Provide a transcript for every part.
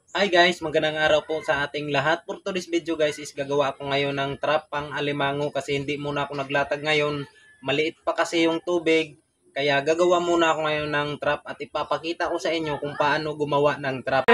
Hi guys, magandang araw po sa ating lahat. For today's video guys is gagawa ako ngayon ng trap pang alimango kasi hindi muna ako naglatag ngayon. Maliit pa kasi yung tubig. Kaya gagawa muna ako ngayon ng trap at ipapakita ko sa inyo kung paano gumawa ng trap.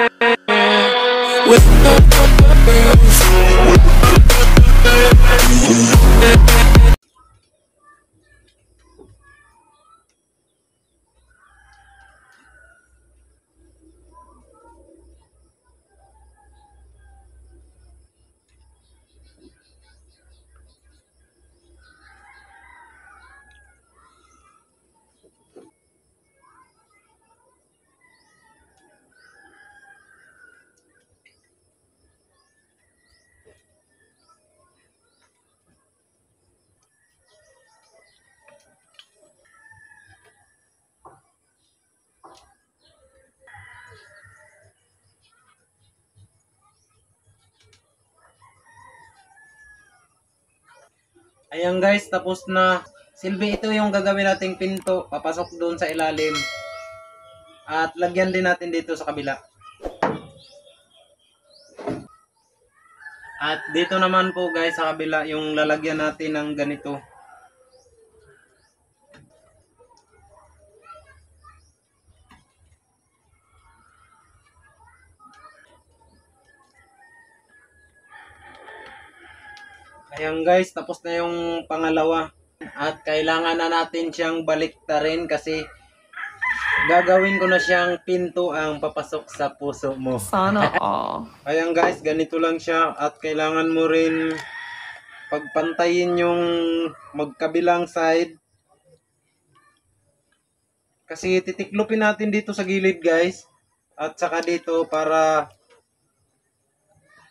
Ayan guys, tapos na. Silbi, ito yung gagawin nating pinto. Papasok doon sa ilalim. At lagyan din natin dito sa kabila. At dito naman po guys sa kabila yung lalagyan natin ng ganito. Ayan guys, tapos na yung pangalawa. At kailangan na natin siyang baliktarin kasi gagawin ko na siyang pinto ang papasok sa puso mo. Sana all. Ayan guys, ganito lang siya at kailangan mo rin pagpantayin yung magkabilang side. Kasi titiklopin natin dito sa gilid guys at saka dito para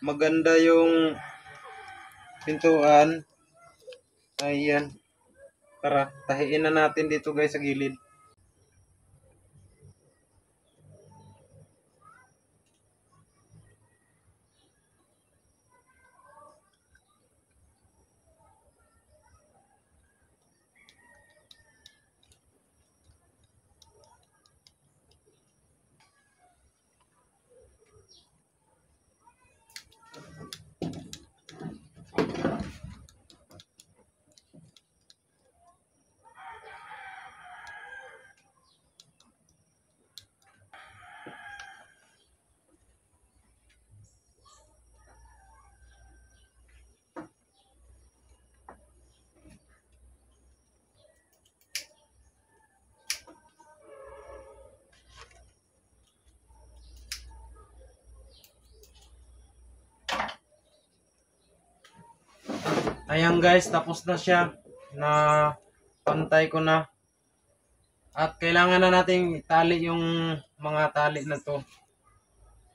maganda yung pintuan. Ayan. Tara, tahiin na natin dito guys sa gilid. Ayan guys, tapos na siya na pantay ko na. At kailangan na nating itali yung mga tali na to.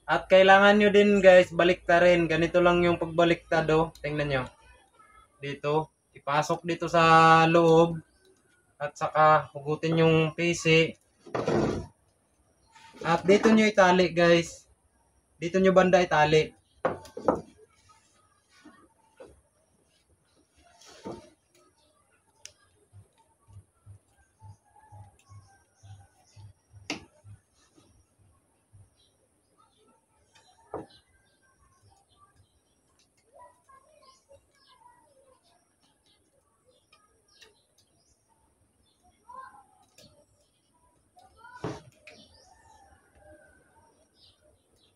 At kailangan nyo din guys baliktarin. Ganito lang yung pagbaliktado. Tingnan nyo. Dito. Ipasok dito sa loob. At saka hugutin yung PC. At dito nyo itali guys. Dito nyo banda itali.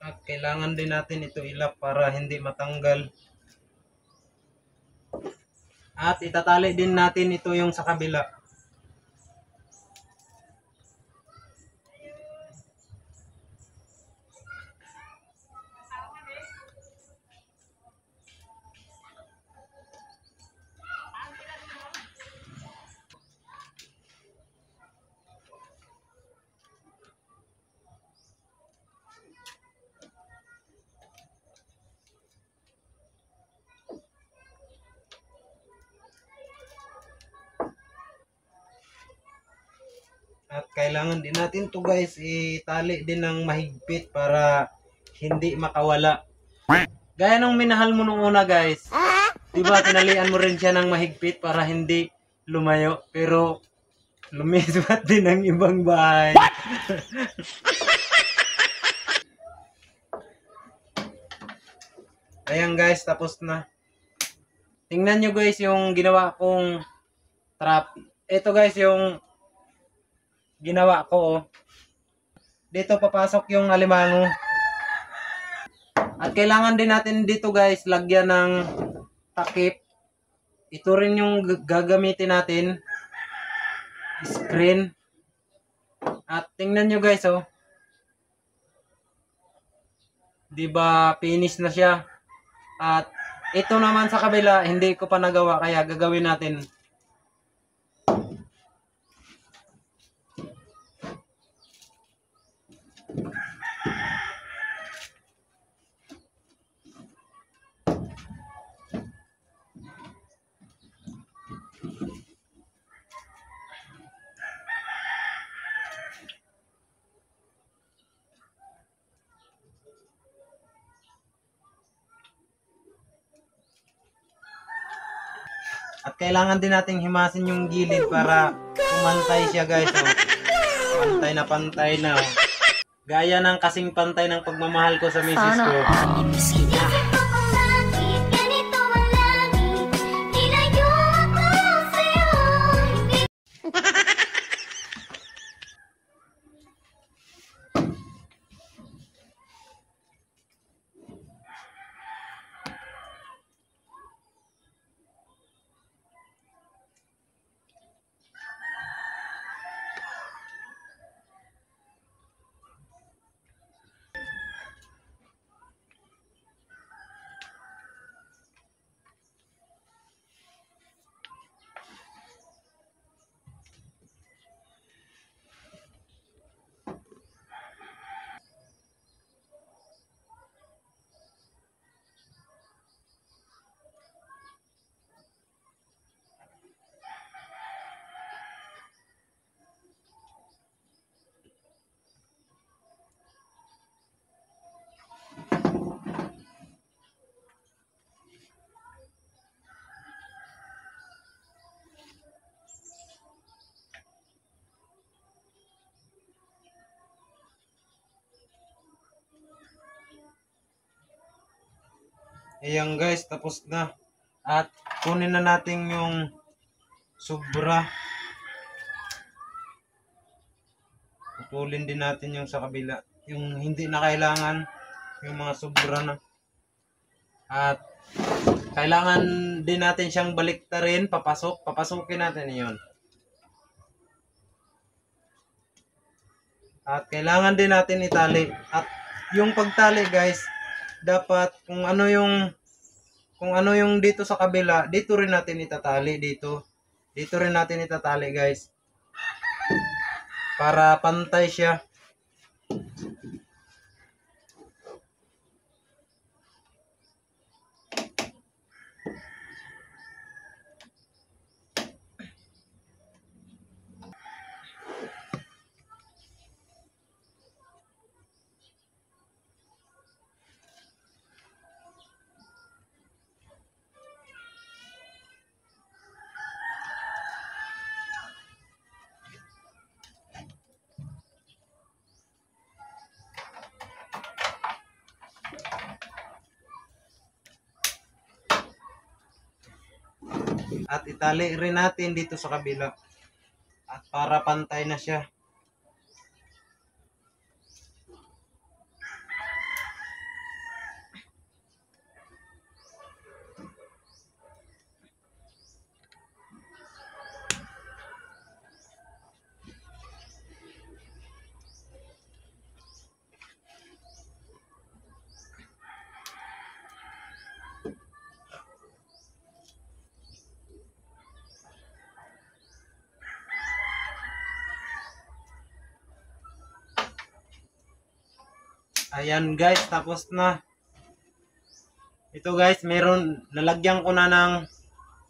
At kailangan din natin ito ilap para hindi matanggal. At itatali din natin ito yung sa kabila. At kailangan din natin to guys itali din ng mahigpit para hindi makawala. Gaya nung minahal mo nung una guys. Diba tinalian mo rin siya ng mahigpit para hindi lumayo. Pero lumisbat din ng ibang bahay. Ayan guys, tapos na. Tingnan nyo guys yung ginawa kong trap. Ito guys yung ginawa ko. Oh. Dito papasok yung alimango. At kailangan din natin dito guys lagyan ng takip. Ito rin yung gagamitin natin. Screen. At tingnan nyo guys oh. 'Di ba finish na siya? At ito naman sa kabila hindi ko pa nagawa kaya gagawin natin. At kailangan din nating himasin yung gilid para pumantay siya guys. Oh. Pantay na. Oh. Gaya ng kasing pantay ng pagmamahal ko sa misis ko. Ayan guys, tapos na. At kunin na natin yung sobra. Putulin din natin yung sa kabila. Yung hindi na kailangan. Yung mga sobra na. At kailangan din natin siyang baliktarin. Papasukin natin yun. At kailangan din natin itali. At yung pagtali guys, dapat kung ano yung dito sa kabila, dito rin natin itatali dito. Dito rin natin itatali guys. Para pantay siya. At itali rin natin dito sa kabila. At para pantay na siya. Ayan guys, tapos na. Ito guys, lalagyan ko na ng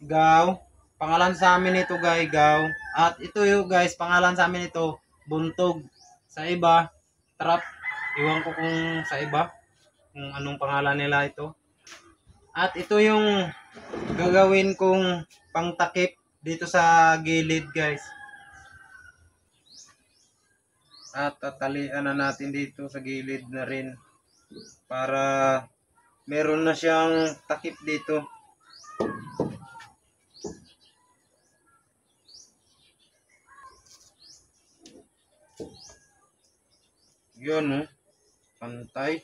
gaw. Pangalan sa amin ito guys, gaw. At ito yung guys, pangalan sa amin ito, buntog. Sa iba, trap. Iwan ko kung sa iba, kung anong pangalan nila ito. At ito yung gagawin kong pangtakip dito sa gilid guys. At tatalian na natin dito sa gilid na rin para meron na siyang takip dito. Yun, oh. Pantay.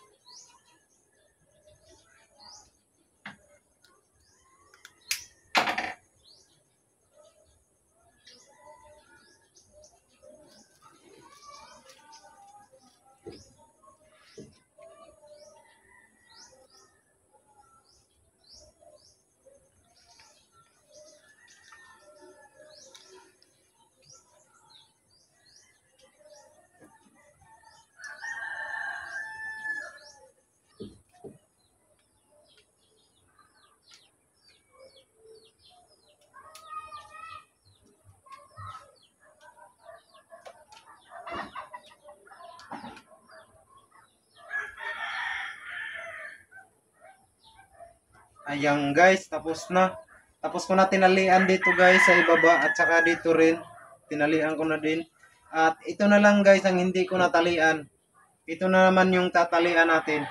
Ayan guys, tapos na. Tapos ko na tinalian dito guys sa ibaba at saka dito rin. Tinalian ko na din. At ito na lang guys ang hindi ko natalian. Ito na naman yung tatalian natin.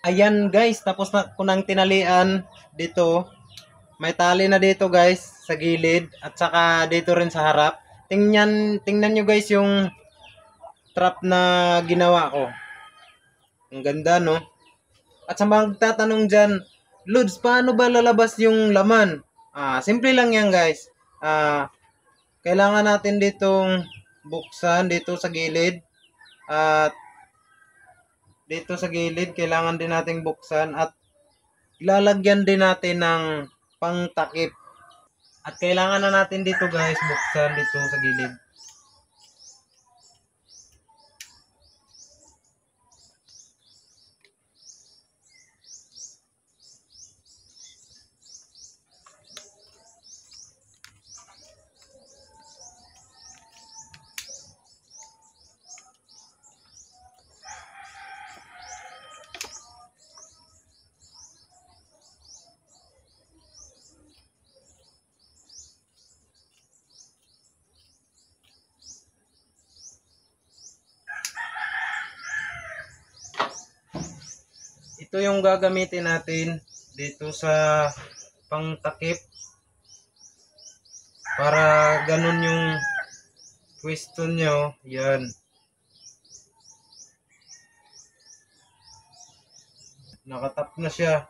Ayan guys, tapos na ko nang tinalian dito. May tali na dito guys sa gilid at saka dito rin sa harap. Tingnan nyo guys yung trap na ginawa ko. Ang ganda no? At sa magtatanong dyan, Lods, paano ba lalabas yung laman? Simple lang yan guys. Kailangan natin ditong buksan dito sa gilid. At dito sa gilid, kailangan din nating buksan. At ilalagyan din natin ng pangtakip. At kailangan na natin dito guys, buksan dito sa gilid. Ito yung gagamitin natin dito sa pangtakip para ganun yung pwesto nyo. Yan. Nakatap na siya.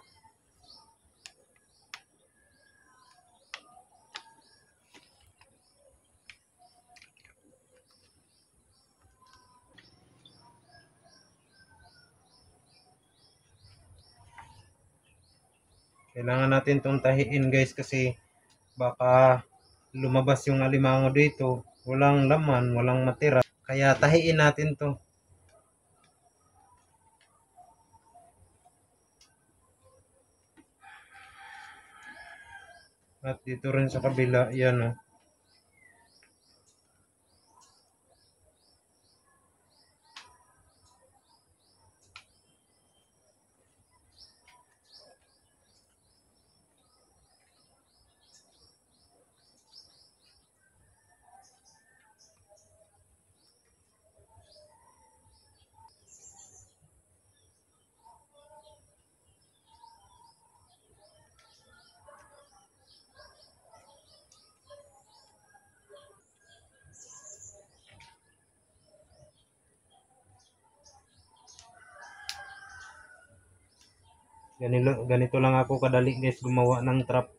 Kailangan natin itong tahiin guys kasi baka lumabas yung alimango dito. Walang laman, walang matira. Kaya tahiin natin to. At dito rin sa kabila, yan o. Ganito lang ako kadali guys gumawa ng trap.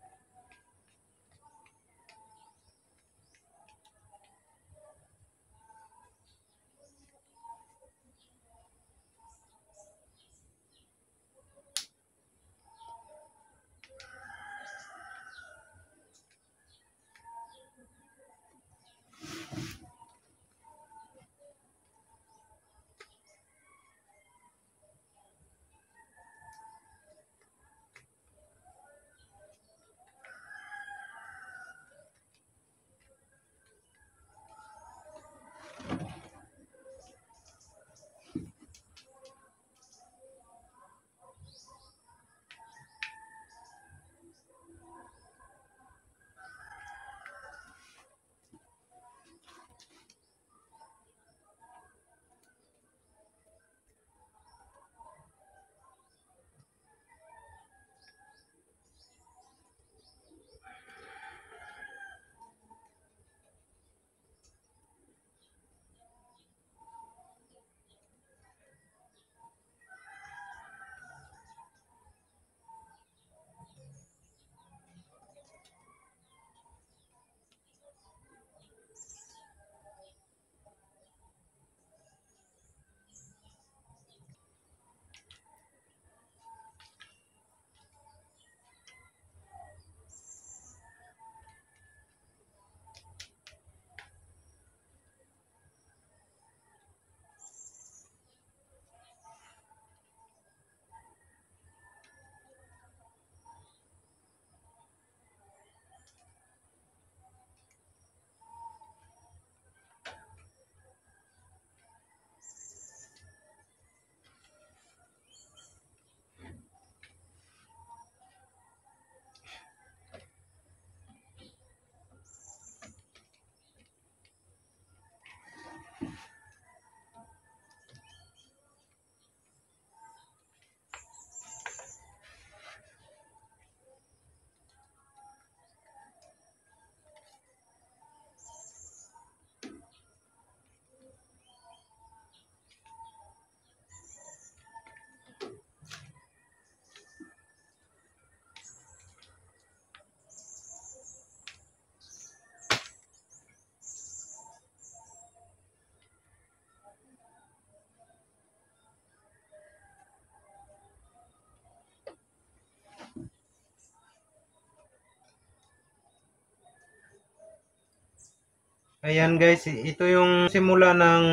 Ayan guys, ito yung simula ng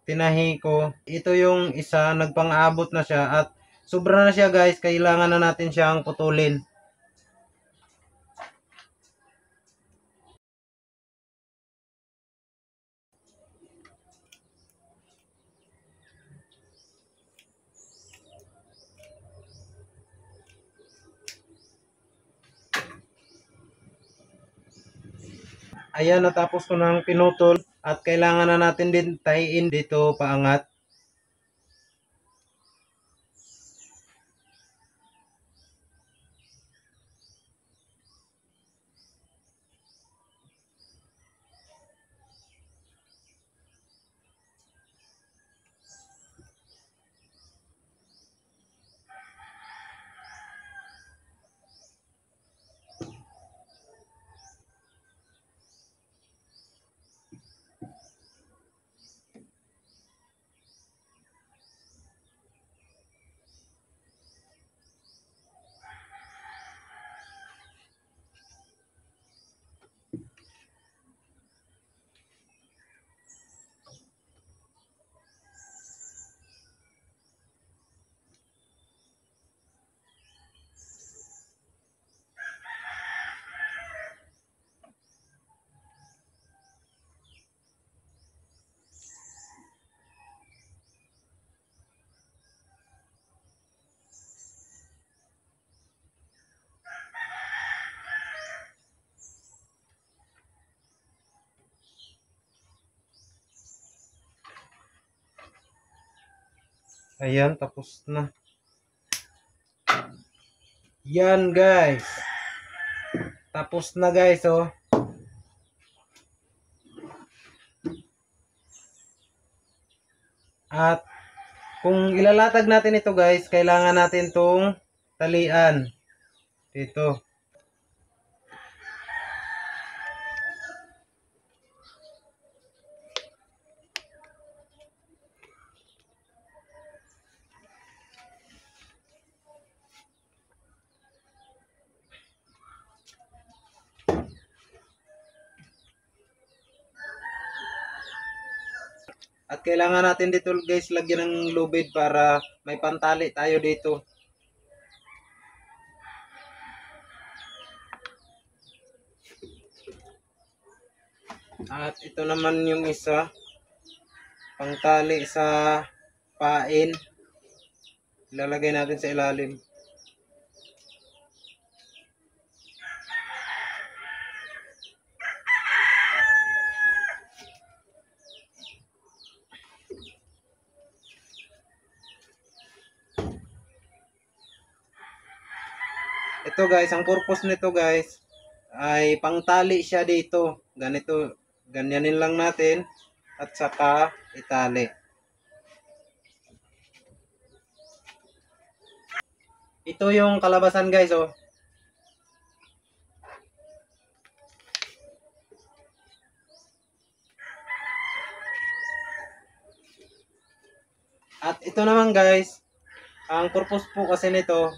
tinahi ko. Ito yung isa, nagpang-abot na siya at sobra na siya guys, kailangan na natin siyang putulin. Ayan, natapos ko ng pinutol at kailangan na natin din tie-in dito paangat. Ayan, tapos na. Yan guys. Tapos na guys, oh. At kung ilalatag natin ito guys, kailangan natin tong talian dito. At kailangan natin dito guys lagyan ng lubid para may pantali tayo dito. At ito naman yung isa, pangtali sa pain. Ilalagay natin sa ilalim. Ito guys, ang purpose nito guys ay pangtali siya dito. Ganito, ganyanin lang natin at saka itali. Ito yung kalabasan guys, oh. At ito naman guys, ang purpose po kasi nito,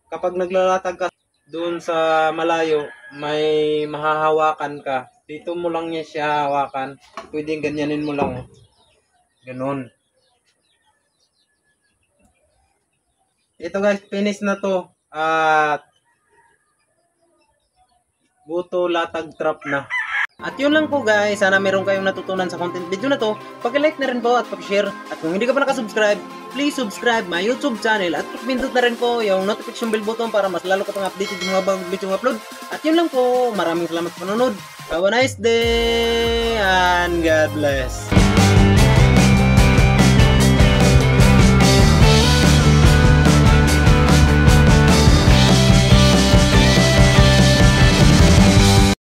kapag naglalatag ka doon sa malayo, may mahahawakan ka. Dito mo lang niya siya hawakan. Pwedeng ganyanin mo lang. Ganun. Ito guys, finish na to. At buto latag trap na. At yun lang po guys, sana meron kayong natutunan sa content video na to. Pag-like na rin po at pag-share. At kung hindi ka pa nakasubscribe, please subscribe my YouTube channel. At pindot na rin po yung notification bell button para mas lalo ka pang updated yung mga bagong video upload. At yun lang po, maraming salamat sa panonood. Have a nice day and God bless.